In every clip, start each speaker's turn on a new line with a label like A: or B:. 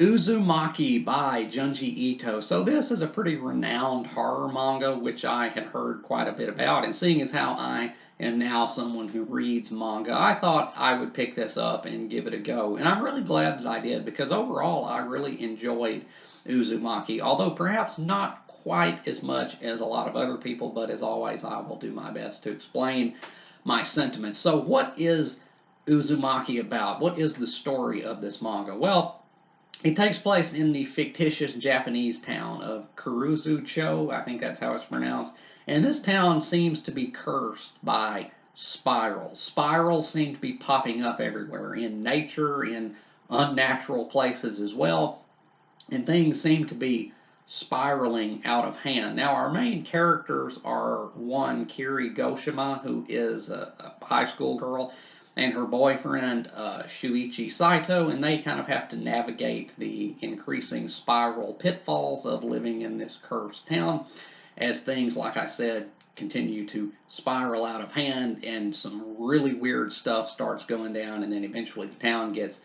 A: Uzumaki by Junji Ito. So this is a pretty renowned horror manga, which I had heard quite a bit about. And seeing as how I am now someone who reads manga, I thought I would pick this up and give it a go. And I'm really glad that I did because overall I really enjoyed Uzumaki, although perhaps not quite as much as a lot of other people, but as always, I will do my best to explain my sentiments. So, what is Uzumaki about? What is the story of this manga? Well, it takes place in the fictitious Japanese town of Kuruzu-cho, I think that's how it's pronounced. And this town seems to be cursed by spirals. Spirals seem to be popping up everywhere in nature, in unnatural places as well, and things seem to be spiraling out of hand. Now, our main characters are one, Kiri Goshima, who is a high school girl, and her boyfriend, Shuichi Saito, and they kind of have to navigate the increasing spiral pitfalls of living in this cursed town as things, like I said, continue to spiral out of hand and some really weird stuff starts going down, and then eventually the town gets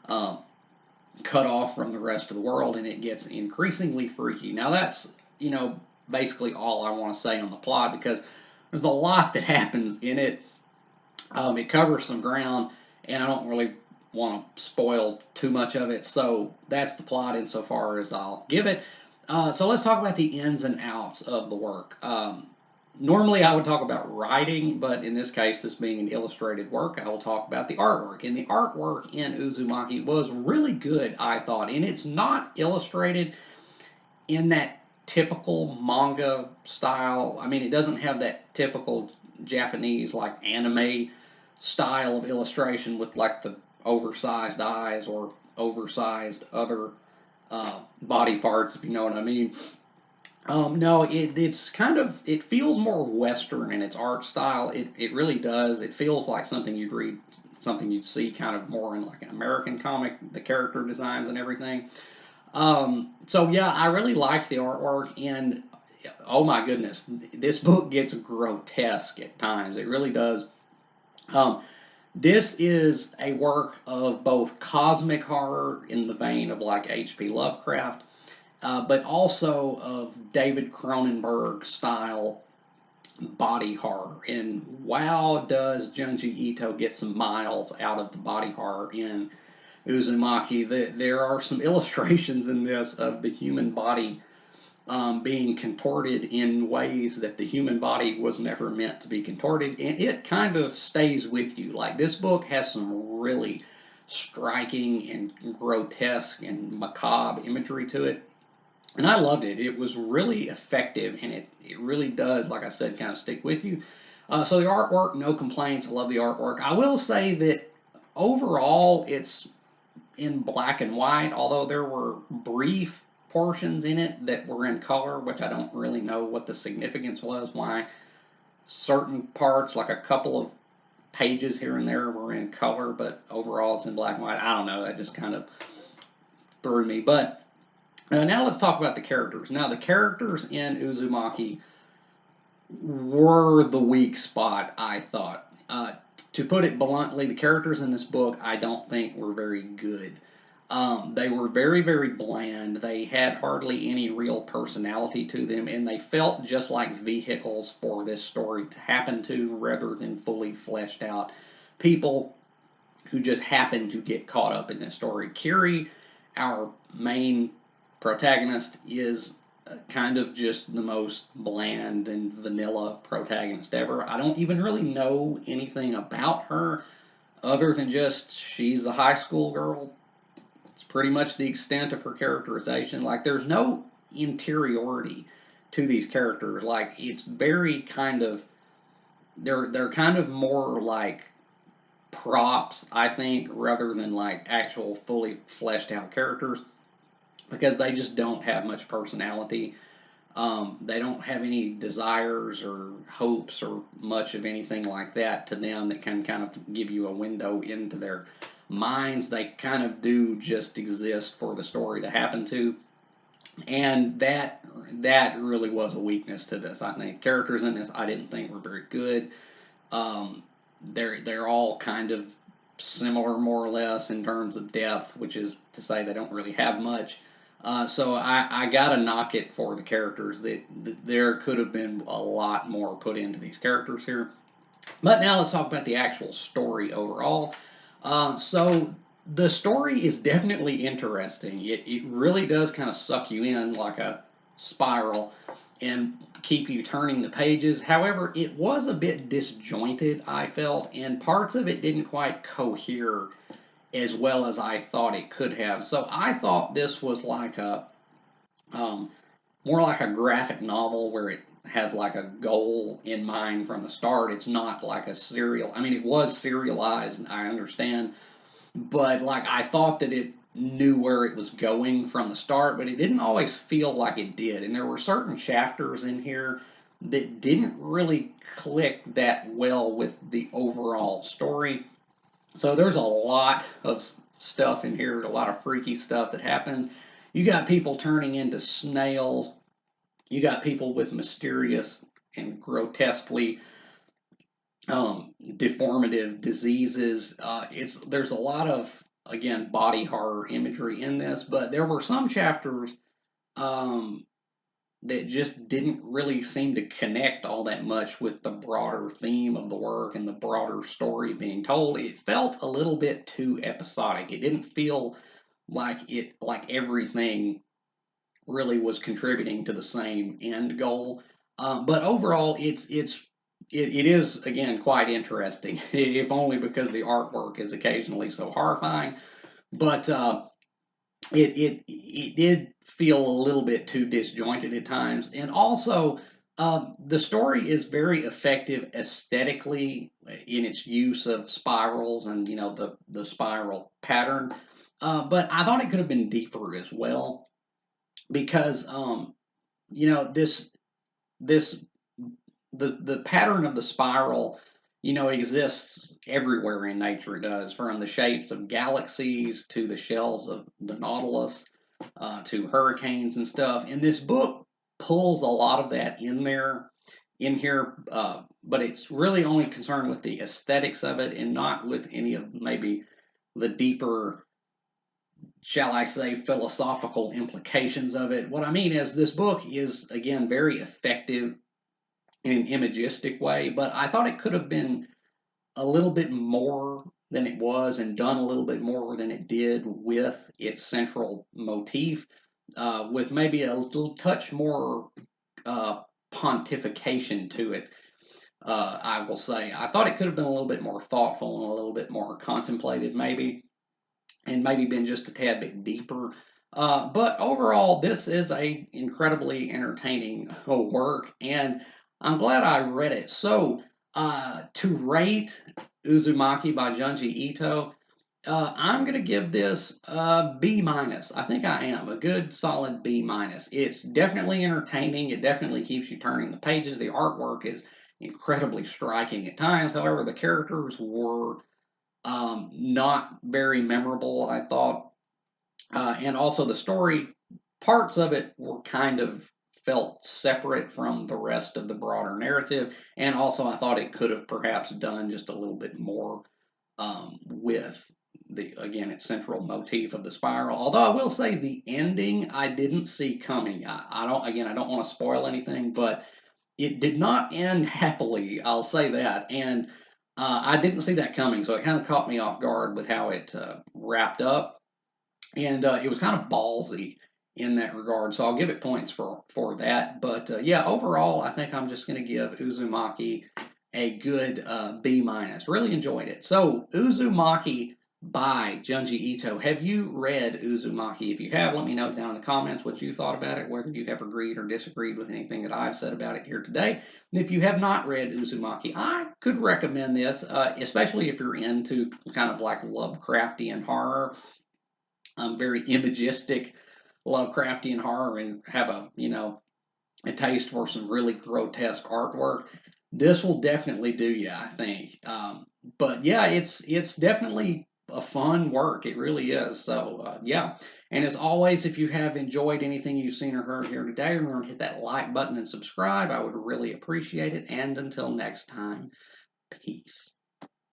A: um, cut off from the rest of the world and it gets increasingly freaky. Now, that's, basically all I want to say on the plot because there's a lot that happens in it. It covers some ground, and I don't really want to spoil too much of it. So that's the plot insofar as I'll give it. So let's talk about the ins and outs of the work. Normally I would talk about writing, but in this case, this being an illustrated work, I will talk about the artwork. And the artwork in Uzumaki was really good, I thought. And it's not illustrated in that typical manga style. I mean, it doesn't have that typical Japanese, like anime style of illustration with like the oversized eyes or oversized other body parts, if you know what I mean. No, it's kind of, it feels more Western in its art style. It really does. It feels like something you'd read, something you'd see kind of more in like an American comic, the character designs and everything. So yeah, I really liked the artwork, and oh my goodness, this book gets grotesque at times. It really does. Um, this is a work of both cosmic horror in the vein of like H.P. Lovecraft, but also of David Cronenberg style body horror. And wow, does Junji Ito get some miles out of the body horror in Uzumaki. There are some illustrations in this of the human body being contorted in ways that the human body was never meant to be contorted, and it kind of stays with you. Like, this book has some really striking and grotesque and macabre imagery to it, and I loved it. It was really effective, and it really does, like I said, kind of stick with you. So the artwork, no complaints. I love the artwork. I will say that overall, it's in black and white, although there were brief portions in it that were in color, which I don't really know what the significance was, why certain parts, like a couple of pages here and there, were in color, but overall it's in black and white. I don't know, that just kind of threw me. But now let's talk about the characters. Now, the characters in Uzumaki were the weak spot, I thought. To put it bluntly, the characters in this book I don't think were very good. They were very, very bland. They had hardly any real personality to them, and they felt just like vehicles for this story to happen to rather than fully fleshed out people who just happened to get caught up in this story. Kiri, our main protagonist, is kind of just the most bland and vanilla protagonist ever. I don't even really know anything about her other than just she's a high school girl. It's pretty much the extent of her characterization. Like, there's no interiority to these characters. Like, it's very kind of, they're kind of more like props, I think, rather than like actual fully fleshed out characters, because they just don't have much personality. They don't have any desires or hopes or much of anything like that to them that can kind of give you a window into their minds. They kind of do just exist for the story to happen to, and that really was a weakness to this. I think characters in this I didn't think were very good. They're all kind of similar more or less in terms of depth, which is to say they don't really have much. So I gotta knock it for the characters. That there could have been a lot more put into these characters here. But now let's talk about the actual story overall. So the story is definitely interesting. It really does kind of suck you in like a spiral and keep you turning the pages. However, it was a bit disjointed, I felt, and parts of it didn't quite cohere as well as I thought it could have. So I thought this was like a um, more like a graphic novel where it has like a goal in mind from the start. It's not like a serial. I mean, it was serialized, I understand, but like I thought that it knew where it was going from the start, but it didn't always feel like it did. And there were certain chapters in here that didn't really click that well with the overall story. So there's a lot of stuff in here, a lot of freaky stuff that happens. You got people turning into snails. You got people with mysterious and grotesquely deformative diseases. It's there's a lot of again body horror imagery in this, but there were some chapters um, that just didn't really seem to connect all that much with the broader theme of the work and the broader story being told. It felt a little bit too episodic. It didn't feel like everything really was contributing to the same end goal. But overall, it is again quite interesting, if only because the artwork is occasionally so horrifying. But it did feel a little bit too disjointed at times, and also the story is very effective aesthetically in its use of spirals and the spiral pattern. But I thought it could have been deeper as well because this this the pattern of the spiral exists everywhere in nature. It does, from the shapes of galaxies to the shells of the nautilus to hurricanes and stuff, and this book pulls a lot of that in here, but it's really only concerned with the aesthetics of it and not with any of maybe the deeper, shall I say, philosophical implications of it. What I mean is, this book is, again, very effective in an imagistic way, but I thought it could have been a little bit more than it was and done a little bit more than it did with its central motif, with maybe a little touch more pontification to it. I will say, I thought it could have been a little bit more thoughtful and a little bit more contemplative, maybe, and maybe been just a tad bit deeper. But overall, this is a incredibly entertaining work, and I'm glad I read it. So, to rate Uzumaki by Junji Ito, I'm gonna give this a B minus. I think I am a good solid B minus. It's definitely entertaining. It definitely keeps you turning the pages. The artwork is incredibly striking at times. However, the characters were not very memorable, I thought. And also the story, parts of it were kind of felt separate from the rest of the broader narrative. And also, I thought it could have perhaps done just a little bit more with again, its central motif of the spiral. Although I will say the ending I didn't see coming. I don't want to spoil anything, but it did not end happily. I'll say that. And I didn't see that coming, so it kind of caught me off guard with how it wrapped up, and it was kind of ballsy in that regard. So I'll give it points for that. But yeah, overall, I think I'm just going to give Uzumaki a good B minus. Really enjoyed it. So Uzumaki by Junji Ito. Have you read Uzumaki? If you have, let me know down in the comments what you thought about it, whether you have agreed or disagreed with anything that I've said about it here today. And if you have not read Uzumaki, I could recommend this, especially if you're into kind of like Lovecraftian horror, very imagistic Lovecraftian horror, and have a taste for some really grotesque artwork. This will definitely do you, I think. But yeah, it's definitely a fun work. It really is. So yeah. And as always, if you have enjoyed anything you've seen or heard here today, remember to hit that like button and subscribe. I would really appreciate it. And until next time, peace.